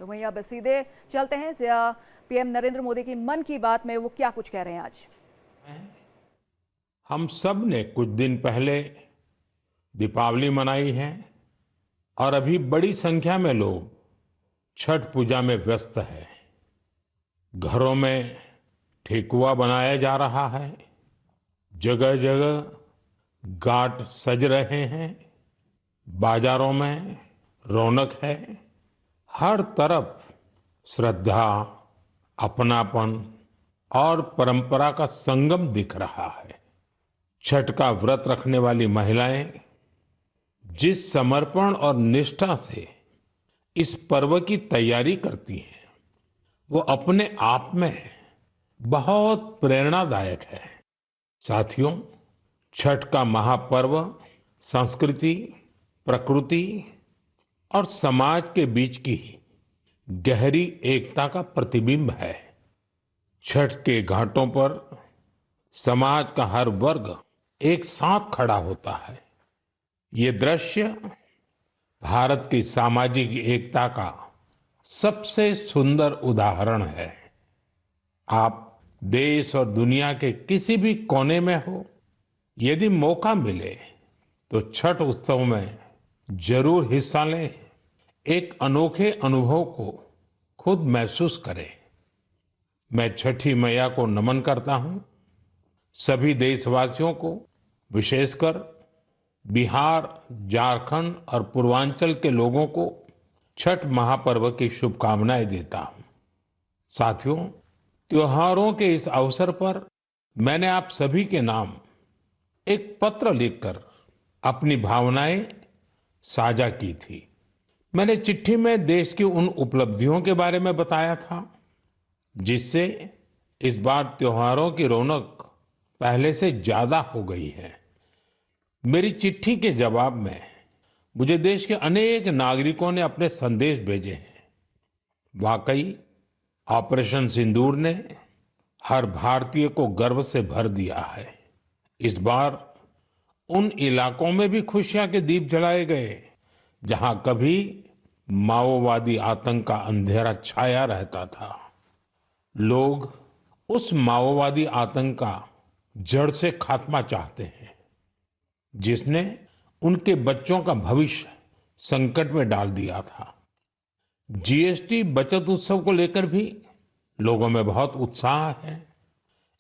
तो वहीं अब सीधे चलते हैं पीएम नरेंद्र मोदी की मन की बात में वो क्या कुछ कह रहे हैं आज। हम सब ने कुछ दिन पहले दीपावली मनाई है और अभी बड़ी संख्या में लोग छठ पूजा में व्यस्त है। घरों में ठेकुआ बनाया जा रहा है, जगह जगह घाट सज रहे हैं, बाजारों में रौनक है। हर तरफ श्रद्धा, अपनापन और परंपरा का संगम दिख रहा है। छठ का व्रत रखने वाली महिलाएं जिस समर्पण और निष्ठा से इस पर्व की तैयारी करती हैं, वो अपने आप में बहुत प्रेरणादायक है। साथियों, छठ का महापर्व संस्कृति, प्रकृति और समाज के बीच की गहरी एकता का प्रतिबिंब है। छठ के घाटों पर समाज का हर वर्ग एक साथ खड़ा होता है। ये दृश्य भारत की सामाजिक एकता का सबसे सुंदर उदाहरण है। आप देश और दुनिया के किसी भी कोने में हो, यदि मौका मिले तो छठ उत्सव में जरूर हिस्सा लें। एक अनोखे अनुभव को खुद महसूस करें। मैं छठी मैया को नमन करता हूं। सभी देशवासियों को, विशेषकर बिहार, झारखंड और पूर्वांचल के लोगों को छठ महापर्व की शुभकामनाएं देता हूं। साथियों, त्योहारों के इस अवसर पर मैंने आप सभी के नाम एक पत्र लिखकर अपनी भावनाएं साझा की थी। मैंने चिट्ठी में देश की उन उपलब्धियों के बारे में बताया था जिससे इस बार त्योहारों की रौनक पहले से ज्यादा हो गई है। मेरी चिट्ठी के जवाब में मुझे देश के अनेक नागरिकों ने अपने संदेश भेजे हैं। वाकई ऑपरेशन सिंदूर ने हर भारतीय को गर्व से भर दिया है। इस बार उन इलाकों में भी खुशियां के दीप जलाए गए जहां कभी माओवादी आतंक का अंधेरा छाया रहता था। लोग उस माओवादी आतंक का जड़ से खात्मा चाहते हैं जिसने उनके बच्चों का भविष्य संकट में डाल दिया था। जीएसटी बचत उत्सव को लेकर भी लोगों में बहुत उत्साह है।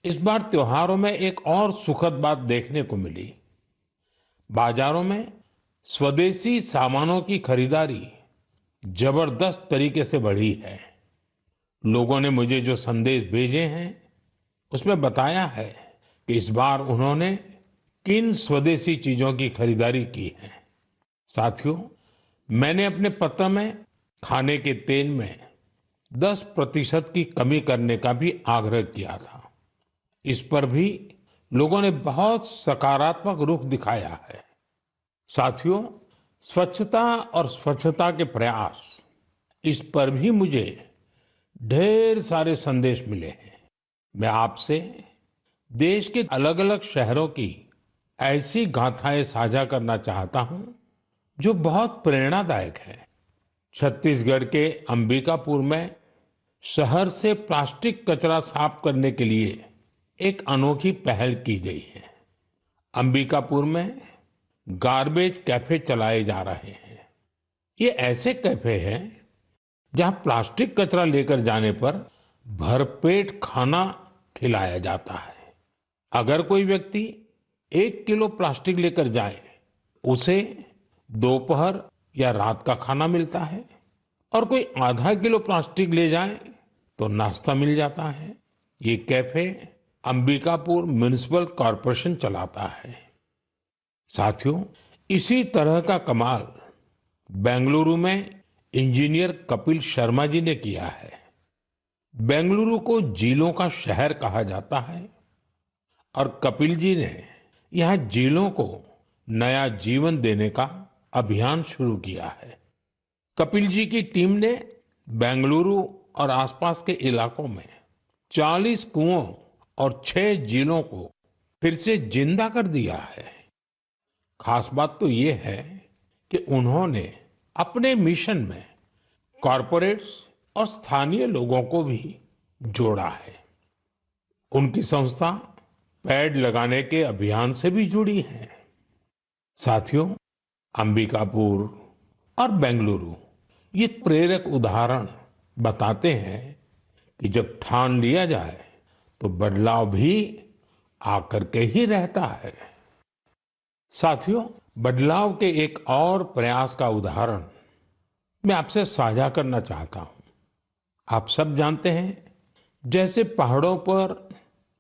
इस बार त्योहारों में एक और सुखद बात देखने को मिली। बाजारों में स्वदेशी सामानों की खरीदारी जबरदस्त तरीके से बढ़ी है। लोगों ने मुझे जो संदेश भेजे हैं उसमें बताया है कि इस बार उन्होंने किन स्वदेशी चीजों की खरीदारी की है। साथियों, मैंने अपने पत्र में खाने के तेल में 10% की कमी करने का भी आग्रह किया था। इस पर भी लोगों ने बहुत सकारात्मक रुख दिखाया है। साथियों, स्वच्छता और स्वच्छता के प्रयास, इस पर भी मुझे ढेर सारे संदेश मिले हैं। मैं आपसे देश के अलग अलग शहरों की ऐसी गाथाएं साझा करना चाहता हूं जो बहुत प्रेरणादायक है। छत्तीसगढ़ के अंबिकापुर में शहर से प्लास्टिक कचरा साफ करने के लिए एक अनोखी पहल की गई है। अंबिकापुर में गार्बेज कैफे चलाए जा रहे हैं। ये ऐसे कैफे हैं जहां प्लास्टिक कचरा लेकर जाने पर भरपेट खाना खिलाया जाता है। अगर कोई व्यक्ति 1 किलो प्लास्टिक लेकर जाए, उसे दोपहर या रात का खाना मिलता है, और कोई आधा किलो प्लास्टिक ले जाए तो नाश्ता मिल जाता है। ये कैफे अंबिकापुर म्युनिसिपल कॉरपोरेशन चलाता है। साथियों, इसी तरह का कमाल बेंगलुरु में इंजीनियर कपिल शर्मा जी ने किया है। बेंगलुरु को झीलों का शहर कहा जाता है और कपिल जी ने यहाँ झीलों को नया जीवन देने का अभियान शुरू किया है। कपिल जी की टीम ने बेंगलुरु और आसपास के इलाकों में 40 कुओं और 6 झीलों को फिर से जिंदा कर दिया है। खास बात तो ये है कि उन्होंने अपने मिशन में कॉरपोरेट्स और स्थानीय लोगों को भी जोड़ा है। उनकी संस्था पेड़ लगाने के अभियान से भी जुड़ी है। साथियों, अंबिकापुर और बेंगलुरु ये प्रेरक उदाहरण बताते हैं कि जब ठान लिया जाए तो बदलाव भी आकर के ही रहता है। साथियों, बदलाव के एक और प्रयास का उदाहरण मैं आपसे साझा करना चाहता हूं। आप सब जानते हैं, जैसे पहाड़ों पर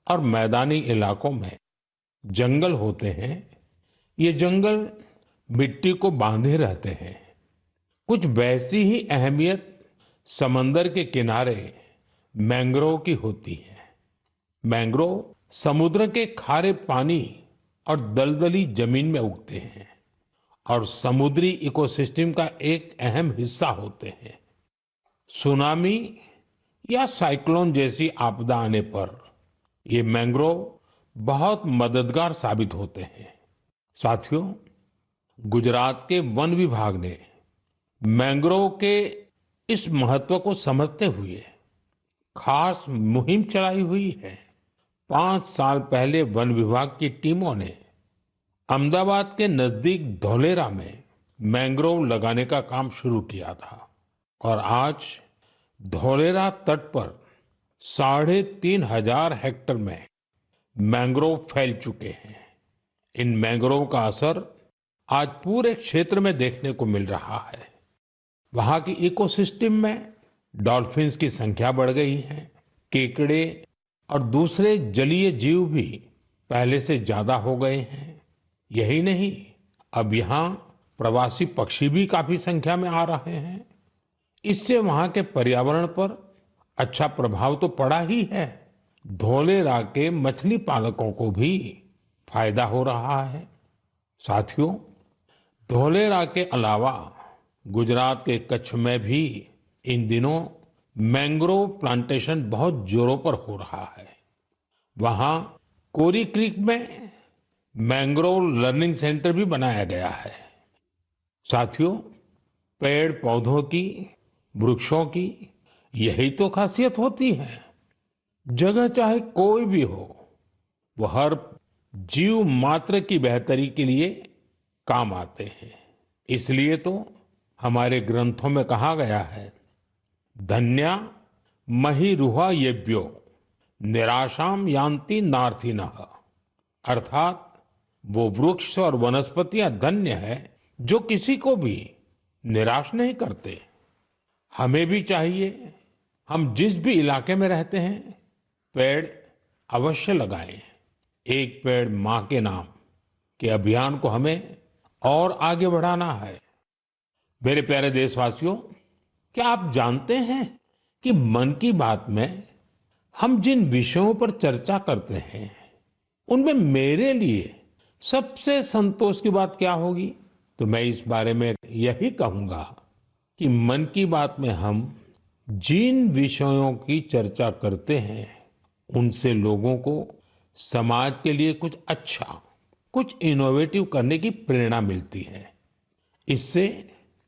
और मैदानी इलाकों में जंगल होते हैं, ये जंगल मिट्टी को बांधे रहते हैं। कुछ वैसी ही अहमियत समंदर के किनारे मैंग्रोव की होती है। मैंग्रोव समुद्र के खारे पानी और दलदली जमीन में उगते हैं और समुद्री इकोसिस्टम का एक अहम हिस्सा होते हैं। सुनामी या साइक्लोन जैसी आपदा आने पर ये मैंग्रोव बहुत मददगार साबित होते हैं। साथियों, गुजरात के वन विभाग ने मैंग्रोव के इस महत्व को समझते हुए खास मुहिम चलाई हुई है। 5 साल पहले वन विभाग की टीमों ने अहमदाबाद के नजदीक धौलेरा में मैंग्रोव लगाने का काम शुरू किया था और आज धौलेरा तट पर 3,500 हेक्टेयर में मैंग्रोव फैल चुके हैं। इन मैंग्रोव का असर आज पूरे क्षेत्र में देखने को मिल रहा है। वहां की इकोसिस्टम में डॉल्फिन्स की संख्या बढ़ गई है। केकड़े और दूसरे जलीय जीव भी पहले से ज्यादा हो गए हैं। यही नहीं, अब यहाँ प्रवासी पक्षी भी काफी संख्या में आ रहे हैं। इससे वहां के पर्यावरण पर अच्छा प्रभाव तो पड़ा ही है, धौलेरा के मछली पालकों को भी फायदा हो रहा है। साथियों, धौलेरा के अलावा गुजरात के कच्छ में भी इन दिनों मैंग्रोव प्लांटेशन बहुत जोरों पर हो रहा है। वहां कोरी क्रीक में मैंग्रोव लर्निंग सेंटर भी बनाया गया है। साथियों, पेड़ पौधों की, वृक्षों की यही तो खासियत होती है। जगह चाहे कोई भी हो, वो हर जीव मात्र की बेहतरी के लिए काम आते हैं। इसलिए तो हमारे ग्रंथों में कहा गया है, धन्या महिरुहा येभ्यो निराशाम यान्ति नार्थिनः। अर्थात वो वृक्ष और वनस्पतियां धन्य है जो किसी को भी निराश नहीं करते। हमें भी चाहिए, हम जिस भी इलाके में रहते हैं, पेड़ अवश्य लगाएं। एक पेड़ मां के नाम के अभियान को हमें और आगे बढ़ाना है। मेरे प्यारे देशवासियों, क्या आप जानते हैं कि मन की बात में हम जिन विषयों पर चर्चा करते हैं, उनमें मेरे लिए सबसे संतोष की बात क्या होगी? तो मैं इस बारे में यही कहूंगा कि मन की बात में हम जिन विषयों की चर्चा करते हैं, उनसे लोगों को समाज के लिए कुछ अच्छा, कुछ इनोवेटिव करने की प्रेरणा मिलती है। इससे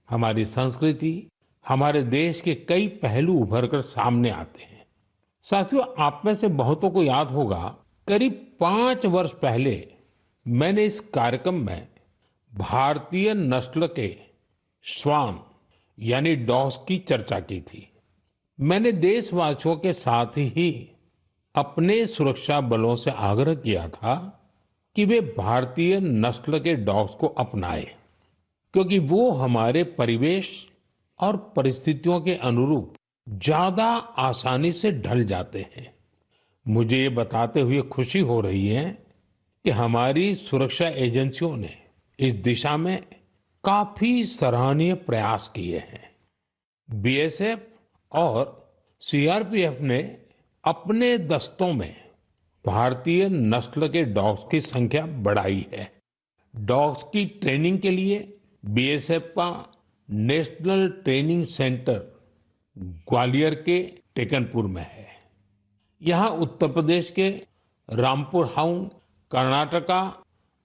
हमारी संस्कृति, हमारे देश के कई पहलू उभर कर सामने आते हैं। साथियों, आप में से बहुतों को याद होगा, करीब 5 वर्ष पहले मैंने इस कार्यक्रम में भारतीय नस्ल के श्वान यानी डॉग्स की चर्चा की थी। मैंने देशवासियों के साथ ही अपने सुरक्षा बलों से आग्रह किया था कि वे भारतीय नस्ल के डॉग्स को अपनाएं, क्योंकि वो हमारे परिवेश और परिस्थितियों के अनुरूप ज्यादा आसानी से ढल जाते हैं। मुझे ये बताते हुए खुशी हो रही है कि हमारी सुरक्षा एजेंसियों ने इस दिशा में काफी सराहनीय प्रयास किए हैं। बीएसएफ और सीआरपीएफ ने अपने दस्तों में भारतीय नस्ल के डॉग्स की संख्या बढ़ाई है। डॉग्स की ट्रेनिंग के लिए बीएसएफ का नेशनल ट्रेनिंग सेंटर ग्वालियर के टेकनपुर में है। यहाँ उत्तर प्रदेश के रामपुर हाउंड, कर्नाटका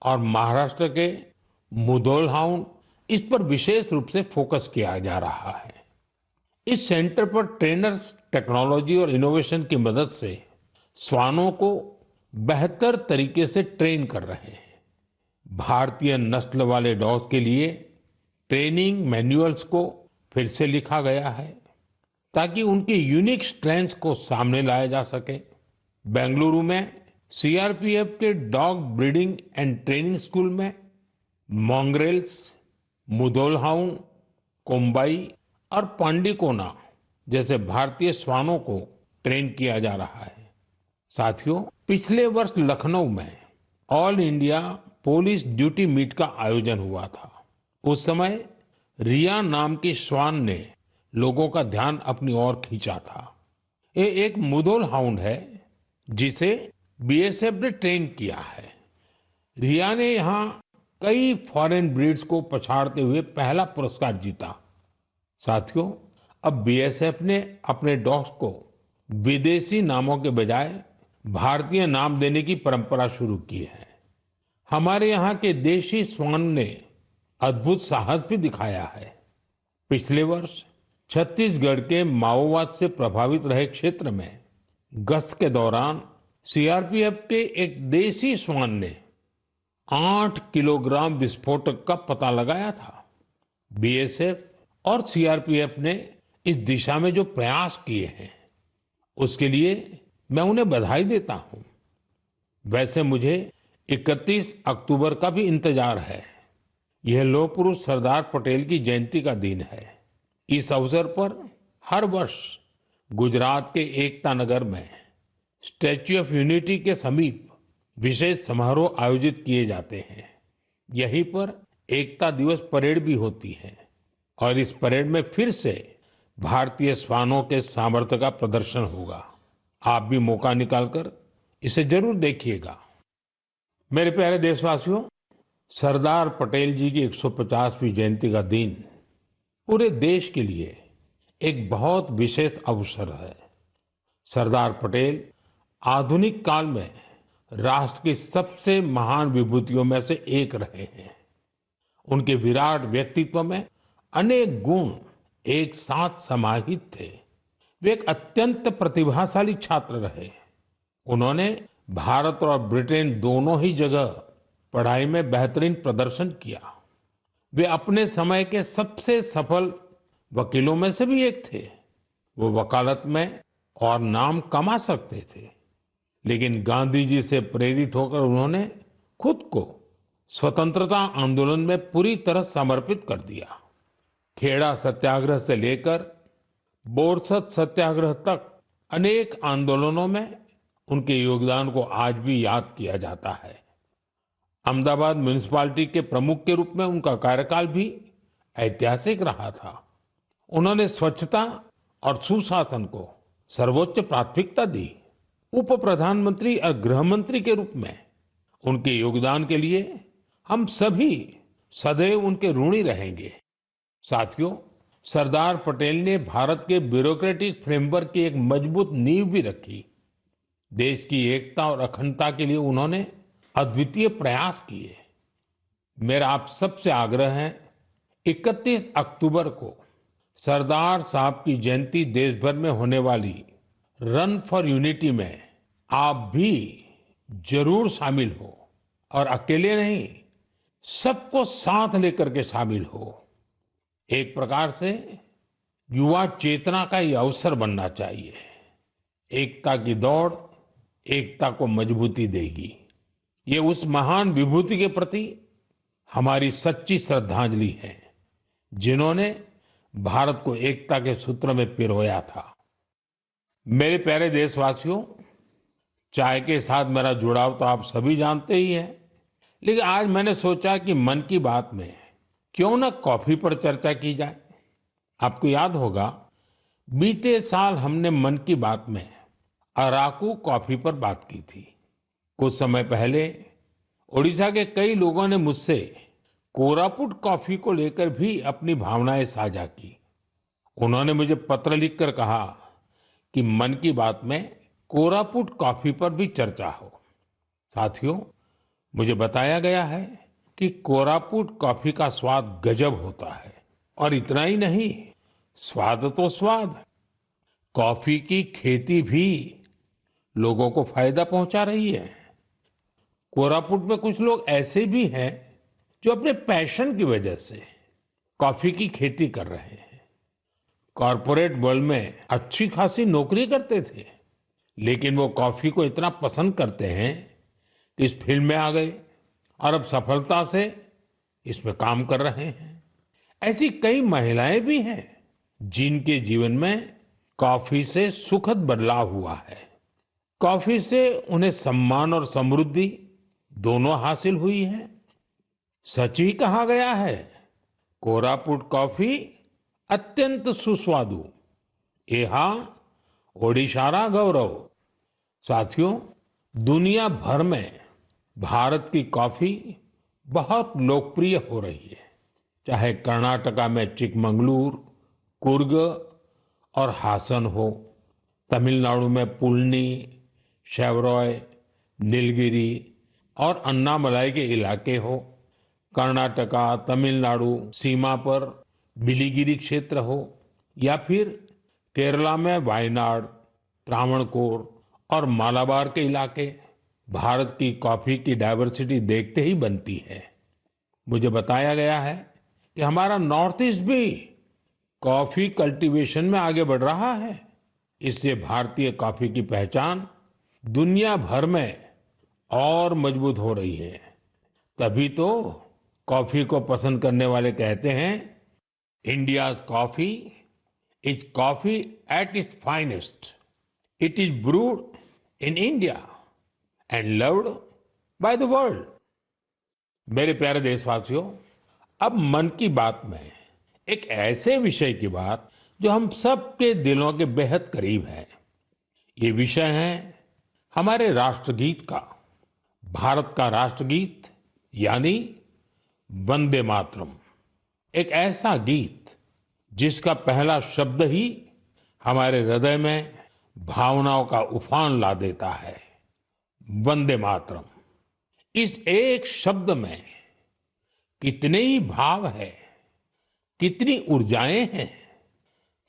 और महाराष्ट्र के मुधोल हाउंड, इस पर विशेष रूप से फोकस किया जा रहा है। इस सेंटर पर ट्रेनर्स टेक्नोलॉजी और इनोवेशन की मदद से श्वानों को बेहतर तरीके से ट्रेन कर रहे हैं। भारतीय नस्ल वाले डॉग्स के लिए ट्रेनिंग मैनुअल्स को फिर से लिखा गया है ताकि उनके यूनिक स्ट्रेंथ्स को सामने लाया जा सके। बेंगलुरु में सीआरपीएफ के dog breeding and training school में मॉन्ग्रेल्स, मुधोल हाउंड, कोम्बाई और पांडिकोना जैसे भारतीय श्वानों को ट्रेन किया जा रहा है। साथियों, पिछले वर्ष लखनऊ में all India police duty meet का आयोजन हुआ था। उस समय रिया नाम की श्वान ने लोगों का ध्यान अपनी ओर खींचा था। ये एक मुधोल हाउंड है जिसे बीएसएफ ने ट्रेन किया है। रिया ने यहाँ कई फॉरेन ब्रीड्स को पछाड़ते हुए पहला पुरस्कार जीता। साथियों, अब बीएसएफ ने अपने डॉग्स को विदेशी नामों के बजाय भारतीय नाम देने की परंपरा शुरू की है। हमारे यहाँ के देशी श्वान ने अद्भुत साहस भी दिखाया है। पिछले वर्ष छत्तीसगढ़ के माओवाद से प्रभावित रहे क्षेत्र में गश्त के दौरान सीआरपीएफ के एक देशी श्वान ने 8 किलोग्राम विस्फोटक का पता लगाया था। बीएसएफ और सीआरपीएफ ने इस दिशा में जो प्रयास किए हैं उसके लिए मैं उन्हें बधाई देता हूं। वैसे मुझे 31 अक्टूबर का भी इंतजार है। यह लौह पुरुष सरदार पटेल की जयंती का दिन है। इस अवसर पर हर वर्ष गुजरात के एकता नगर में स्टैच्यू ऑफ यूनिटी के समीप विशेष समारोह आयोजित किए जाते हैं। यहीं पर एकता दिवस परेड भी होती है और इस परेड में फिर से भारतीय श्वानों के सामर्थ्य का प्रदर्शन होगा। आप भी मौका निकालकर इसे जरूर देखिएगा। मेरे प्यारे देशवासियों, सरदार पटेल जी की 150वीं जयंती का दिन पूरे देश के लिए एक बहुत विशेष अवसर है। सरदार पटेल आधुनिक काल में राष्ट्र की सबसे महान विभूतियों में से एक रहे हैं। उनके विराट व्यक्तित्व में अनेक गुण एक साथ समाहित थे। वे एक अत्यंत प्रतिभाशाली छात्र रहे। उन्होंने भारत और ब्रिटेन दोनों ही जगह पढ़ाई में बेहतरीन प्रदर्शन किया। वे अपने समय के सबसे सफल वकीलों में से भी एक थे। वो वकालत में और नाम कमा सकते थे, लेकिन गांधी जी से प्रेरित होकर उन्होंने खुद को स्वतंत्रता आंदोलन में पूरी तरह समर्पित कर दिया। खेड़ा सत्याग्रह से लेकर बोरसद सत्याग्रह तक अनेक आंदोलनों में उनके योगदान को आज भी याद किया जाता है। अहमदाबाद म्युनिसिपैलिटी के प्रमुख के रूप में उनका कार्यकाल भी ऐतिहासिक रहा था। उन्होंने स्वच्छता और सुशासन को सर्वोच्च प्राथमिकता दी। उप प्रधानमंत्री और गृह मंत्री के रूप में उनके योगदान के लिए हम सभी सदैव उनके ऋणी रहेंगे। साथियों, सरदार पटेल ने भारत के ब्यूरोक्रेटिक फ्रेमवर्क की एक मजबूत नींव भी रखी। देश की एकता और अखंडता के लिए उन्होंने अद्वितीय प्रयास किए। मेरा आप सबसे आग्रह है, 31 अक्टूबर को सरदार साहब की जयंती देश भर में होने वाली रन फॉर यूनिटी में आप भी जरूर शामिल हो, और अकेले नहीं, सबको साथ लेकर के शामिल हो। एक प्रकार से युवा चेतना का ये अवसर बनना चाहिए। एकता की दौड़ एकता को मजबूती देगी। ये उस महान विभूति के प्रति हमारी सच्ची श्रद्धांजलि है जिन्होंने भारत को एकता के सूत्र में पिरोया था। मेरे प्यारे देशवासियों, चाय के साथ मेरा जुड़ाव तो आप सभी जानते ही हैं, लेकिन आज मैंने सोचा कि मन की बात में क्यों ना कॉफी पर चर्चा की जाए। आपको याद होगा, बीते साल हमने मन की बात में अराकू कॉफी पर बात की थी। कुछ समय पहले ओडिशा के कई लोगों ने मुझसे कोरापुट कॉफी को लेकर भी अपनी भावनाएं साझा की। उन्होंने मुझे पत्र लिखकर कहा कि मन की बात में कोरापुट कॉफी पर भी चर्चा हो। साथियों, मुझे बताया गया है कि कोरापुट कॉफी का स्वाद गजब होता है, और इतना ही नहीं, स्वाद तो स्वाद, कॉफी की खेती भी लोगों को फायदा पहुंचा रही है। कोरापुट में कुछ लोग ऐसे भी हैं जो अपने पैशन की वजह से कॉफी की खेती कर रहे हैं। कॉरपोरेट वर्ल्ड में अच्छी खासी नौकरी करते थे, लेकिन वो कॉफी को इतना पसंद करते हैं कि इस फील्ड में आ गए और अब सफलता से इसमें काम कर रहे हैं। ऐसी कई महिलाएं भी हैं जिनके जीवन में कॉफी से सुखद बदलाव हुआ है। कॉफी से उन्हें सम्मान और समृद्धि दोनों हासिल हुई है। सच ही कहा गया है, कोरापुट कॉफी अत्यंत सुस्वादु, एहा ओडिशारा गौरव। साथियों, दुनिया भर में भारत की कॉफी बहुत लोकप्रिय हो रही है। चाहे कर्नाटका में चिकमंगलूर, कुर्ग और हासन हो, तमिलनाडु में पुलनी, शेवरॉय, नीलगिरी और अन्नामलाई के इलाके हो, कर्नाटका तमिलनाडु सीमा पर बिलीगिरी क्षेत्र हो, या फिर केरला में वायनाड, त्रावणकोर और मालाबार के इलाके, भारत की कॉफी की डाइवर्सिटी देखते ही बनती है। मुझे बताया गया है कि हमारा नॉर्थ ईस्ट भी कॉफी कल्टीवेशन में आगे बढ़ रहा है। इससे भारतीय कॉफी की पहचान दुनिया भर में और मजबूत हो रही है। तभी तो कॉफी को पसंद करने वाले कहते हैं, India's coffee is coffee at its finest. It is brood in India and loved by the world. मेरे प्यारे देशवासियों, अब मन की बात में एक ऐसे विषय की बात जो हम सबके दिलों के बेहद करीब है। ये विषय है हमारे राष्ट्रगीत का। भारत का राष्ट्रगीत यानी वंदे मातरम, एक ऐसा गीत जिसका पहला शब्द ही हमारे हृदय में भावनाओं का उफान ला देता है। वंदे मातरम, इस एक शब्द में कितने ही भाव है, कितनी ऊर्जाएं हैं।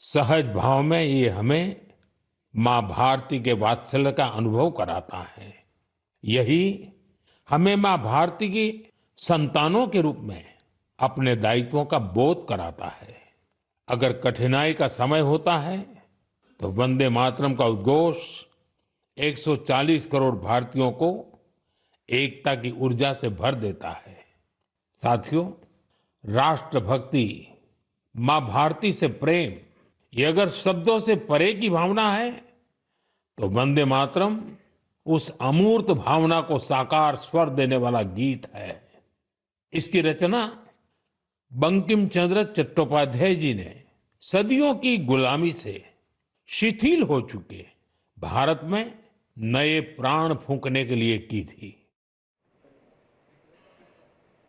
सहज भाव में ये हमें मां भारती के वात्सल्य का अनुभव कराता है। यही हमें मां भारती की संतानों के रूप में अपने दायित्वों का बोध कराता है। अगर कठिनाई का समय होता है तो वंदे मातरम का उद्घोष 140 करोड़ भारतीयों को एकता की ऊर्जा से भर देता है। साथियों, राष्ट्रभक्ति, मां भारती से प्रेम, ये अगर शब्दों से परे की भावना है तो वंदे मातरम उस अमूर्त भावना को साकार स्वर देने वाला गीत है। इसकी रचना बंकिम चंद्र चट्टोपाध्याय जी ने सदियों की गुलामी से शिथिल हो चुके भारत में नए प्राण फूंकने के लिए की थी।